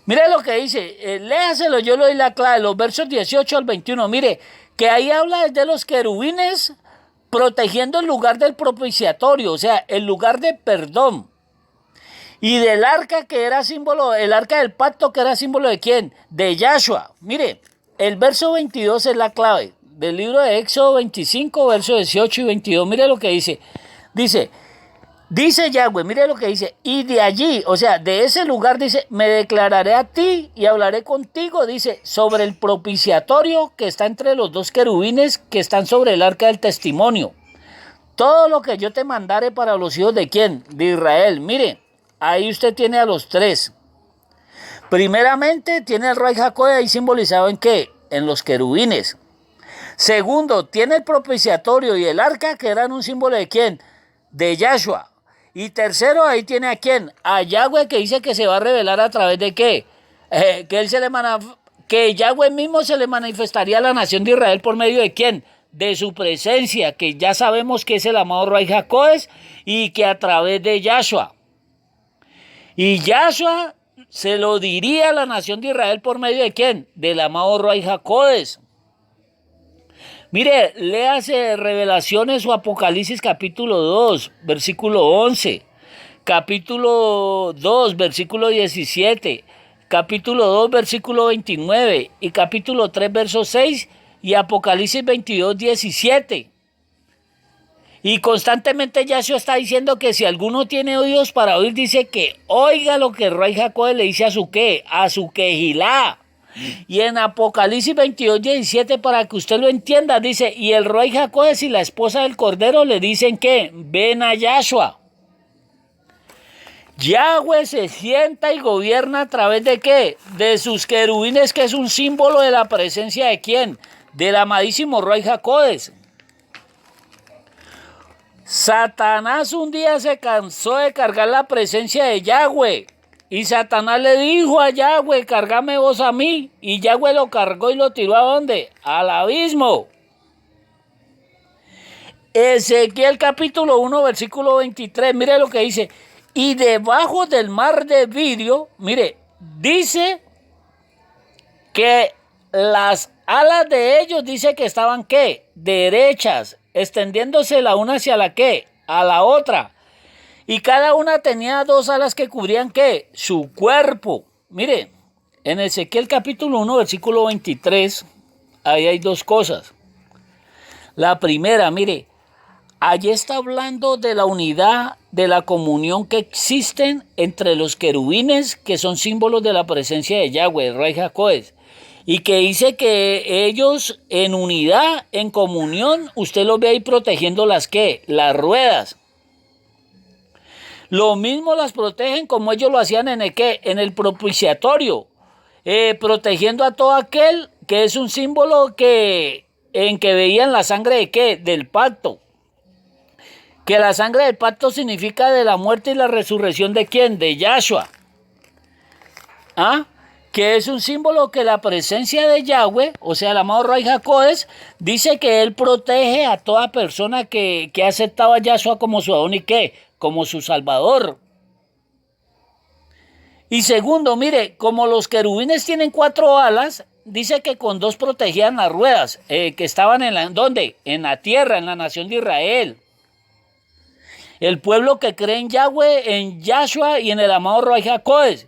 S1: Mire lo que dice, léaselo, yo le doy la clave, los versos 18 al 21, mire, que ahí habla de los querubines protegiendo el lugar del propiciatorio, o sea, el lugar de perdón. Y del arca que era símbolo, el arca del pacto que era símbolo de ¿quién? De Yahshua. Mire, el verso 22 es la clave del libro de Éxodo 25, versos 18 y 22, mire lo que dice. Dice Yahweh, mire lo que dice, y de allí, o sea, de ese lugar, dice, me declararé a ti y hablaré contigo, dice, sobre el propiciatorio que está entre los dos querubines que están sobre el arca del testimonio. Todo lo que yo te mandare para los hijos de ¿quién? De Israel. Mire, ahí usted tiene a los tres. Primeramente, tiene el Ruach HaKodesh ahí simbolizado ¿en qué? En los querubines. Segundo, tiene el propiciatorio y el arca que eran un símbolo de ¿quién? De Yahshua. Y tercero, ahí tiene a quién, a Yahweh, que dice que se va a revelar a través de qué, que Yahweh mismo se le manifestaría a la nación de Israel por medio de quién, de su presencia, que ya sabemos que es el amado Ruach HaKodesh y que a través de Yahshua. Y Yahshua se lo diría a la nación de Israel por medio de quién, del amado Ruach HaKodesh. Mire, léase Revelaciones o Apocalipsis capítulo 2, versículo 11, capítulo 2, versículo 17, capítulo 2, versículo 29 y capítulo 3, verso 6 y Apocalipsis 22, 17. Y constantemente Yahshua está diciendo que si alguno tiene oídos para oír, dice que oiga lo que el Ruach HaKodesh le dice a su qué, a su quejilá. Y en Apocalipsis 22, 17, para que usted lo entienda, dice, y el Ruach HaKodesh y la esposa del Cordero le dicen que ven a Yahshua. Yahweh se sienta y gobierna a través de ¿qué? De sus querubines, que es un símbolo de la presencia de ¿quién? Del amadísimo Ruach HaKodesh. Satanás un día se cansó de cargar la presencia de Yahweh. Y Satanás le dijo a Yahweh, cárgame vos a mí. Y Yahweh lo cargó y lo tiró ¿a dónde? Al abismo. Ezequiel capítulo 1, versículo 23, mire lo que dice. Y debajo del mar de vidrio, mire, dice que las alas de ellos, dice que estaban ¿qué? Derechas. extendiéndose la una hacia la ¿qué? A la otra. Y cada una tenía dos alas que cubrían ¿qué? Su cuerpo. Mire, en Ezequiel capítulo 1, versículo 23, ahí hay dos cosas. La primera, mire, allí está hablando de la unidad, de la comunión que existen entre los querubines, que son símbolos de la presencia de Yahweh, el Rey Jacoes. Y que dice que ellos en unidad, en comunión, usted los ve ahí protegiendo las ¿qué? Las ruedas. Lo mismo las protegen como ellos lo hacían en el ¿qué? En el propiciatorio, protegiendo a todo aquel que es un símbolo en que veían la sangre de ¿qué? Del pacto. Que la sangre del pacto significa de la muerte y la resurrección de ¿quién? De Yahshua. ¿Ah? Que es un símbolo que la presencia de Yahweh, o sea, el amado Rey Jacoes, dice que él protege a toda persona que ha aceptado a Yahshua como su Adón y ¿qué? Como su Salvador. Y segundo, mire, como los querubines tienen 4 alas, dice que con 2 protegían las ruedas, que estaban ¿dónde? En la tierra, en la nación de Israel. El pueblo que cree en Yahweh, en Yahshua y en el amado Rey Jacoes.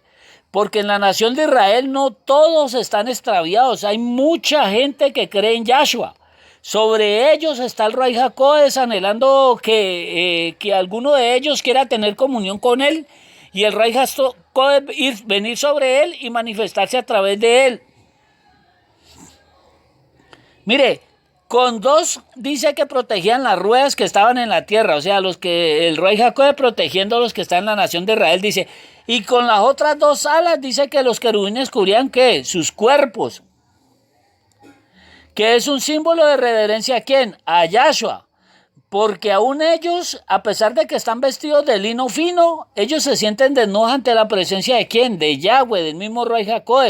S1: Porque en la nación de Israel no todos están extraviados. Hay mucha gente que cree en Yahshua. Sobre ellos está el Rey Jacoes anhelando que alguno de ellos quiera tener comunión con él. Y el Rey Jacoes venir sobre él y manifestarse a través de él. Mire, con 2 dice que protegían las ruedas que estaban en la tierra, o sea, los que el Rey Jacob protegiendo a los que están en la nación de Israel, dice, y con las otras 2 alas dice que los querubines cubrían ¿qué? Sus cuerpos, que es un símbolo de reverencia ¿a quién? A Yahshua, porque aún ellos, a pesar de que están vestidos de lino fino, ellos se sienten desnudos ante la presencia de ¿quién? De Yahweh, del mismo Rey Jacob.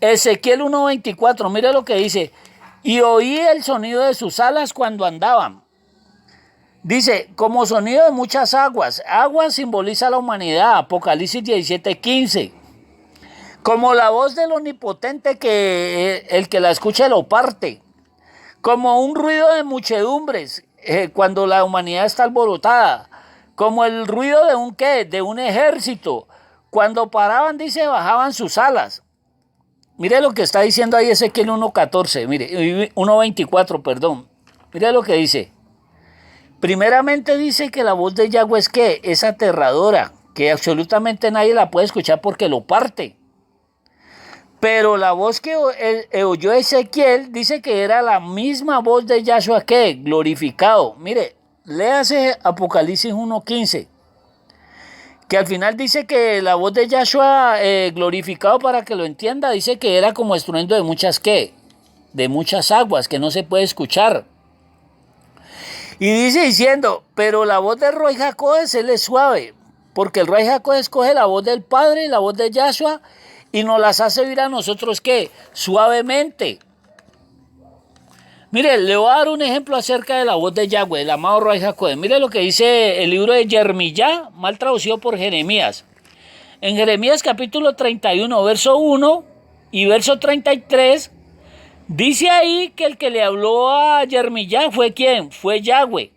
S1: Ezequiel 1:24, mire lo que dice, y oí el sonido de sus alas cuando andaban. Dice, como sonido de muchas aguas. Agua simboliza la humanidad, Apocalipsis 17:15. Como la voz del omnipotente que el que la escucha lo parte. Como un ruido de muchedumbres, cuando la humanidad está alborotada. Como el ruido de un ¿qué? De un ejército. Cuando paraban, dice, bajaban sus alas. Mire lo que está diciendo ahí Ezequiel 1:14, mire, 1:24, perdón. Mire lo que dice. Primeramente dice que la voz de Yahweh es ¿qué? Es aterradora, que absolutamente nadie la puede escuchar porque lo parte. Pero la voz que oyó Ezequiel dice que era la misma voz de Yahshua ¿qué? Glorificado. Mire, léase Apocalipsis 1:15. Que al final dice que la voz de Yahshua glorificado, para que lo entienda, dice que era como estruendo de muchas ¿qué? De muchas aguas, que no se puede escuchar. Y dice diciendo, pero la voz del Rey Jacoes él es suave, porque el Rey Jacoes escoge la voz del Padre y la voz de Yahshua y nos las hace oír a nosotros ¿qué? Suavemente. Mire, le voy a dar un ejemplo acerca de la voz de Yahweh, el amado Rey Jacob. Mire lo que dice el libro de Jeremías, mal traducido por Jeremías. En Jeremías capítulo 31, verso 1 y verso 33, dice ahí que el que le habló a Jeremías fue ¿quién? Fue Yahweh.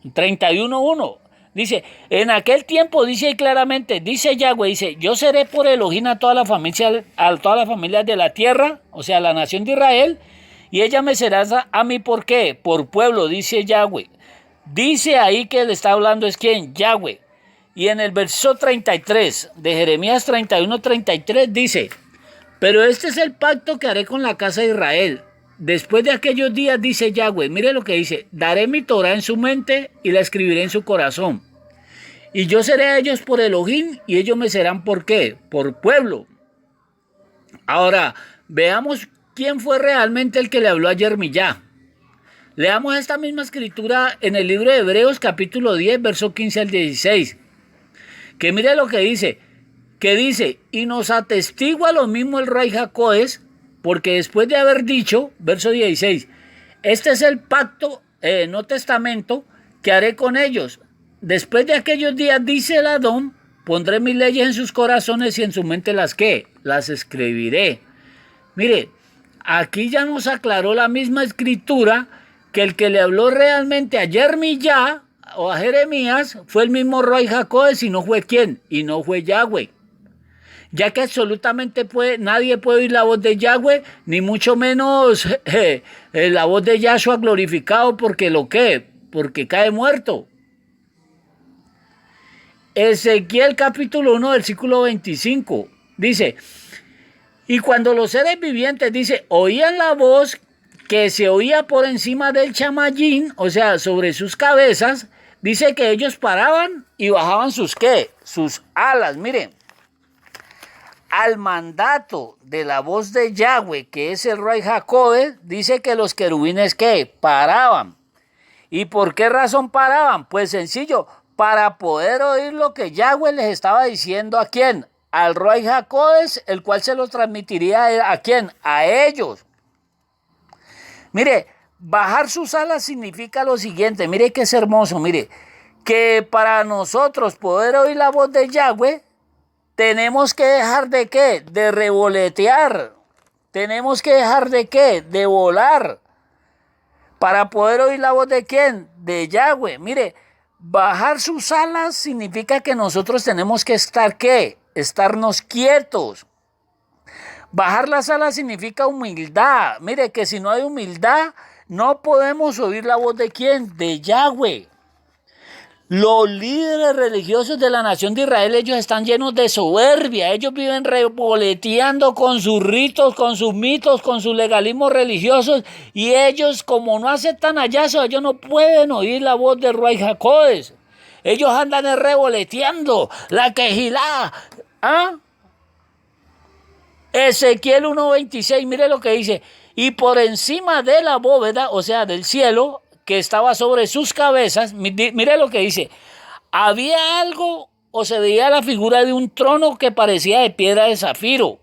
S1: 31:1. Dice, en aquel tiempo, dice ahí claramente, dice Yahweh, dice, yo seré por Elohim a todas las familias de la tierra, o sea, la nación de Israel, y ella me será a mí, ¿por qué? Por pueblo, dice Yahweh. Dice ahí que le está hablando es ¿quién? Yahweh. Y en el verso 33 de Jeremías 31:33 dice, pero este es el pacto que haré con la casa de Israel. Después de aquellos días, dice Yahweh, mire lo que dice, daré mi Torah en su mente y la escribiré en su corazón. Y yo seré a ellos por Elohim y ellos me serán ¿por qué? Por pueblo. Ahora, veamos quién fue realmente el que le habló a Jeremías. Leamos esta misma escritura en el libro de Hebreos capítulo 10, verso 15 al 16. Que mire lo que dice, y nos atestigua lo mismo el Rey Jacoes, porque después de haber dicho, verso 16, este es el pacto, no testamento, que haré con ellos. Después de aquellos días, dice el Adón, pondré mis leyes en sus corazones y en su mente las ¿qué? Las escribiré. Mire, Aquí ya nos aclaró la misma escritura que el que le habló realmente a Jeremías o a Jeremías fue el mismo Roy Jacob, y no fue quién, y no fue Yahweh. Ya que absolutamente nadie puede oír la voz de Yahweh, ni mucho menos la voz de Yahshua glorificado, porque cae muerto. Ezequiel capítulo 1, versículo 25, dice, y cuando los seres vivientes, dice, oían la voz que se oía por encima del chamallín, o sea, sobre sus cabezas, dice que ellos paraban y bajaban sus ¿qué? Sus alas, miren. Al mandato de la voz de Yahweh, que es el Rey Jacob, dice que los querubines ¿qué? Paraban. ¿Y por qué razón paraban? Pues sencillo, para poder oír lo que Yahweh les estaba diciendo ¿a quién? Al Rey Jacob, el cual se lo transmitiría ¿a quién? A ellos. Mire, bajar sus alas significa lo siguiente, mire que es hermoso, mire, que para nosotros poder oír la voz de Yahweh, tenemos que dejar de ¿qué? De revolotear. Tenemos que dejar de ¿qué? De volar. Para poder oír la voz de ¿quién? De Yahweh. Mire, bajar sus alas significa que nosotros tenemos que estar ¿qué? Estarnos quietos. Bajar las alas significa humildad. Mire, que si no hay humildad, no podemos oír la voz de ¿quién? De Yahweh. Los líderes religiosos de la nación de Israel, ellos están llenos de soberbia, ellos viven revoloteando con sus ritos, con sus mitos, con sus legalismos religiosos, y ellos, como no aceptan a Yahshua, ellos no pueden oír la voz de Ruach Jacobes. Ellos andan revoloteando, la quejilá. ¿Ah? Ezequiel 1:26, mire lo que dice, y por encima de la bóveda, o sea, del cielo, que estaba sobre sus cabezas, mire lo que dice, había algo o se veía la figura de un trono que parecía de piedra de zafiro,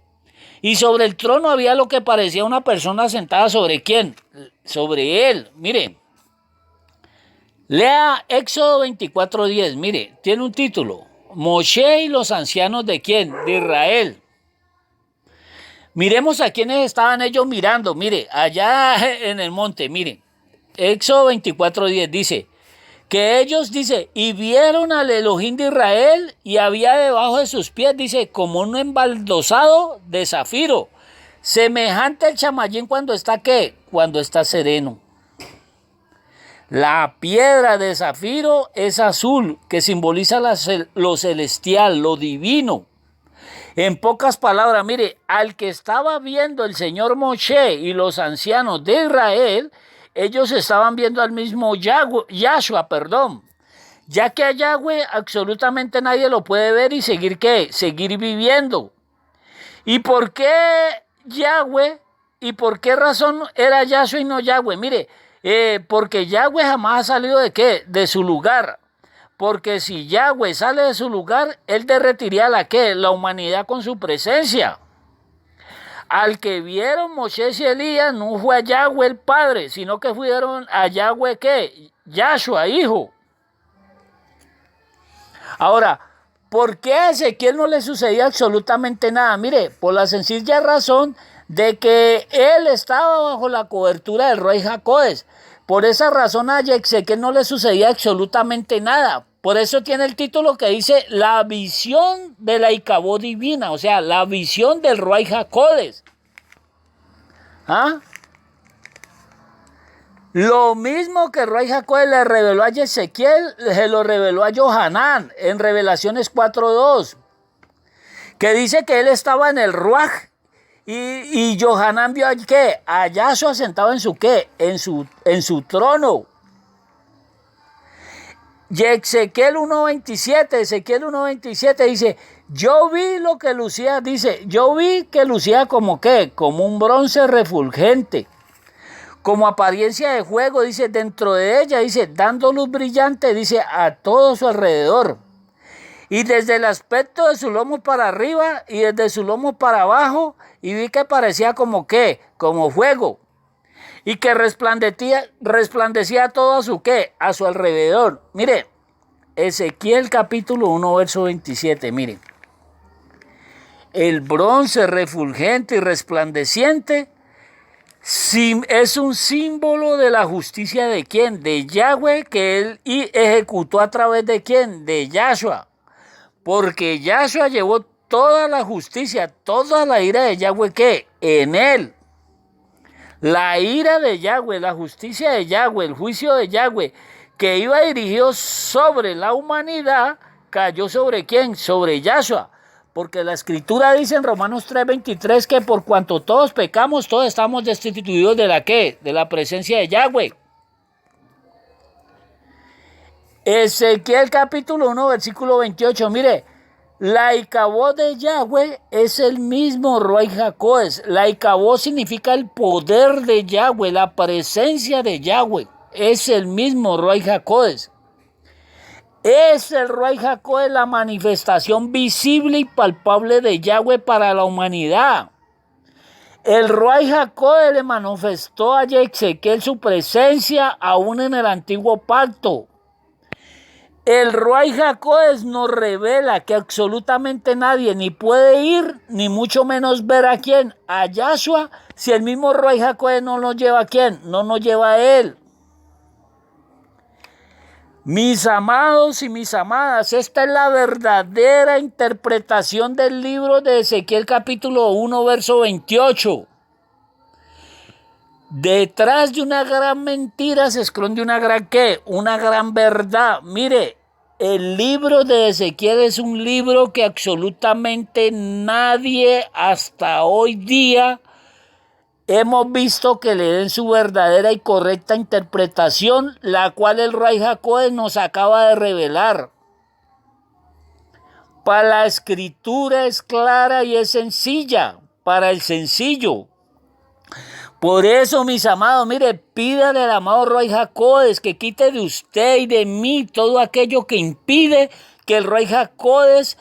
S1: y sobre el trono había lo que parecía una persona sentada sobre quién, sobre él. Mire, lea Éxodo 24:10, mire, tiene un título, Moshe y los ancianos de quién, de Israel. Miremos a quienes estaban ellos mirando, mire, allá en el monte, mire. Éxodo 24:10 dice que ellos, dice, y vieron al Elohim de Israel y había debajo de sus pies, dice, como un embaldosado de zafiro, semejante al chamallín cuando está, ¿qué? Cuando está sereno. La piedra de zafiro es azul, que simboliza lo celestial, lo divino. En pocas palabras, mire, al que estaba viendo el señor Moshe y los ancianos de Israel, ellos estaban viendo al mismo Yahshua, ya que a Yahweh absolutamente nadie lo puede ver y seguir ¿qué? Seguir viviendo. ¿Y por qué Yahweh? ¿Y por qué razón era Yahshua y no Yahweh? Mire, porque Yahweh jamás ha salido de ¿qué? De su lugar. Porque si Yahweh sale de su lugar, él derretiría la humanidad con su presencia. Al que vieron Moisés y Elías no fue a Yahweh el Padre, sino que fueron a Yahweh ¿qué? Yahshua, Hijo. Ahora, ¿por qué a Ezequiel no le sucedía absolutamente nada? Mire, por la sencilla razón de que él estaba bajo la cobertura del rey Jacobes. Por esa razón a Ezequiel no le sucedía absolutamente nada. Por eso tiene el título que dice la visión de la Icabod divina, o sea, la visión del Rey Jacobes. ¿Ah? Lo mismo que el Rey Jacobes le reveló a Ezequiel, se lo reveló a Johanán en Revelaciones 4:2, que dice que él estaba en el Ruach y Johanán vio ¿qué? A Yahshua sentado en su ¿qué? En su trono. Y Ezequiel 1:27 dice, yo vi lo que lucía, dice, yo vi que lucía como ¿qué? Como un bronce refulgente, como apariencia de fuego, dice, dentro de ella, dice, dando luz brillante, dice, a todo su alrededor. Y desde el aspecto de su lomo para arriba y desde su lomo para abajo, y vi que parecía como ¿qué? Como fuego. Y que resplandecía todo a su ¿qué? A su alrededor. Mire, Ezequiel capítulo 1, verso 27, mire. El bronce refulgente y resplandeciente Es un símbolo de la justicia de quién, de Yahweh, que él ejecutó a través de quién, de Yahshua. Porque Yahshua llevó toda la justicia, toda la ira de Yahweh, ¿qué? En él. La ira de Yahweh, la justicia de Yahweh, el juicio de Yahweh, que iba dirigido sobre la humanidad, cayó sobre quién, sobre Yahshua. Porque la escritura dice en Romanos 3:23 que por cuanto todos pecamos, todos estamos destituidos de la ¿qué? De la presencia de Yahweh. Ezequiel capítulo 1, versículo 28, mire, la Icabod de Yahweh es el mismo Ruach HaKodesh. La Icabod significa el poder de Yahweh, la presencia de Yahweh. Es el mismo Ruach HaKodesh. Es el Ruach HaKodesh la manifestación visible y palpable de Yahweh para la humanidad. El Ruach HaKodesh le manifestó a Ezequiel su presencia aún en el antiguo pacto. El Ruach HaKodesh nos revela que absolutamente nadie ni puede ir, ni mucho menos ver a quién, a Yahshua, si el mismo Ruach HaKodesh no nos lleva a quién, no nos lleva a él. Mis amados y mis amadas, esta es la verdadera interpretación del libro de Ezequiel capítulo 1, verso 28. Detrás de una gran mentira se esconde una gran ¿qué? Una gran verdad. Mire, el libro de Ezequiel es un libro que absolutamente nadie hasta hoy día hemos visto que le den su verdadera y correcta interpretación, la cual el Ruach HaKodesh nos acaba de revelar. Para la escritura es clara y es sencilla, para el sencillo. Por eso, mis amados, mire, pídale al amado Ruach HaKodesh que quite de usted y de mí todo aquello que impide que el Ruach HaKodesh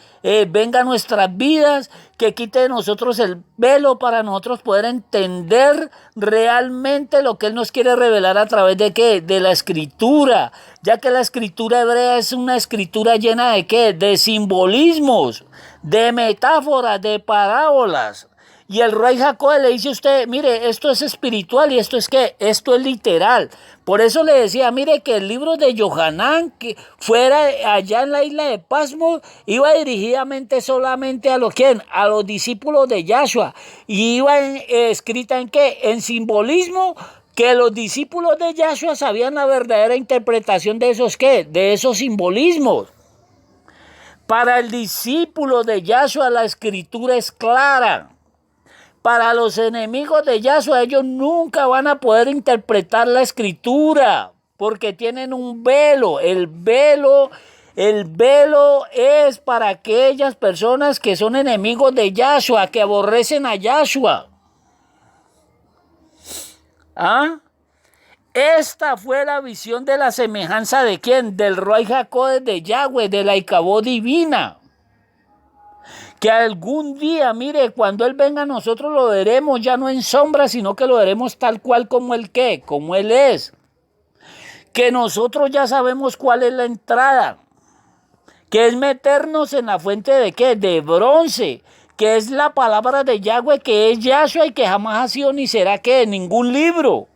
S1: venga a nuestras vidas, que quite de nosotros el velo para nosotros poder entender realmente lo que Él nos quiere revelar a través de ¿qué? De la escritura, ya que la escritura hebrea es una escritura llena de ¿qué? De simbolismos, de metáforas, de parábolas. Y el Ruach HaKodesh le dice a usted, mire, esto es espiritual y esto es ¿qué? Esto es literal. Por eso le decía, mire, que el libro de Yohanan, que fuera allá en la isla de Pasmos, iba dirigidamente solamente a los ¿quién? A los discípulos de Yahshua. Y iba escrita en ¿qué? En simbolismo, que los discípulos de Yahshua sabían la verdadera interpretación de esos ¿qué? De esos simbolismos. Para el discípulo de Yahshua la escritura es clara. Para los enemigos de Yahshua, ellos nunca van a poder interpretar la escritura, porque tienen un velo. El velo es para aquellas personas que son enemigos de Yahshua, que aborrecen a Yahshua. ¿Ah? Esta fue la visión de la semejanza de ¿quién? Del Ruach HaKodesh de Yahweh, de la Icabod divina. Que algún día, mire, cuando Él venga nosotros lo veremos ya no en sombra, sino que lo veremos tal cual como Él ¿qué? Como Él es. Que nosotros ya sabemos cuál es la entrada. Que es meternos en la fuente de ¿qué? De bronce. Que es la palabra de Yahweh, que es Yahshua y que jamás ha sido ni será ¿qué? Ningún libro.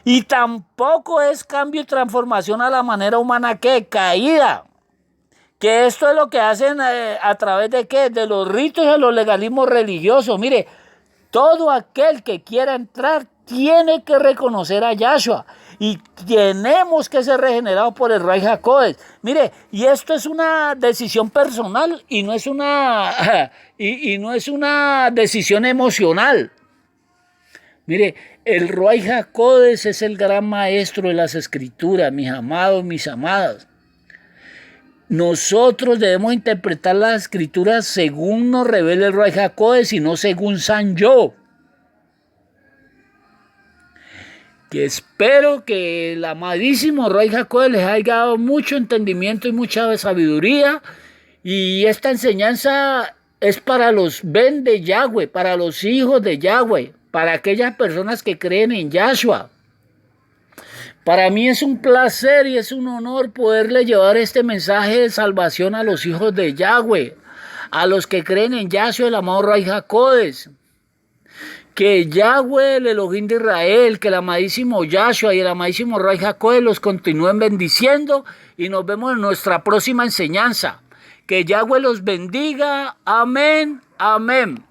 S1: Y tampoco es cambio y transformación a la manera humana ¿qué? Caída. Que esto es lo que hacen a través de ¿qué? De los ritos y de los legalismos religiosos. Mire, todo aquel que quiera entrar tiene que reconocer a Yahshua. Y tenemos que ser regenerados por el Ruach HaKodesh. Mire, y esto es una decisión personal y no es una, y no es una decisión emocional. Mire, el Ruach HaKodesh es el gran maestro de las escrituras, mis amados, mis amadas. Nosotros debemos interpretar las escrituras según nos revela el Ruach HaKodesh y no según San Yo. Que espero que el amadísimo Ruach HaKodesh les haya dado mucho entendimiento y mucha sabiduría. Y esta enseñanza es para los Ben de Yahweh, para los hijos de Yahweh, para aquellas personas que creen en Yahshua. Para mí es un placer y es un honor poderle llevar este mensaje de salvación a los hijos de Yahweh, a los que creen en Yahshua, el amado Ruach HaKodesh. Que Yahweh, el Elohim de Israel, que el amadísimo Yahshua y el amadísimo Ray Jacob los continúen bendiciendo y nos vemos en nuestra próxima enseñanza. Que Yahweh los bendiga. Amén. Amén.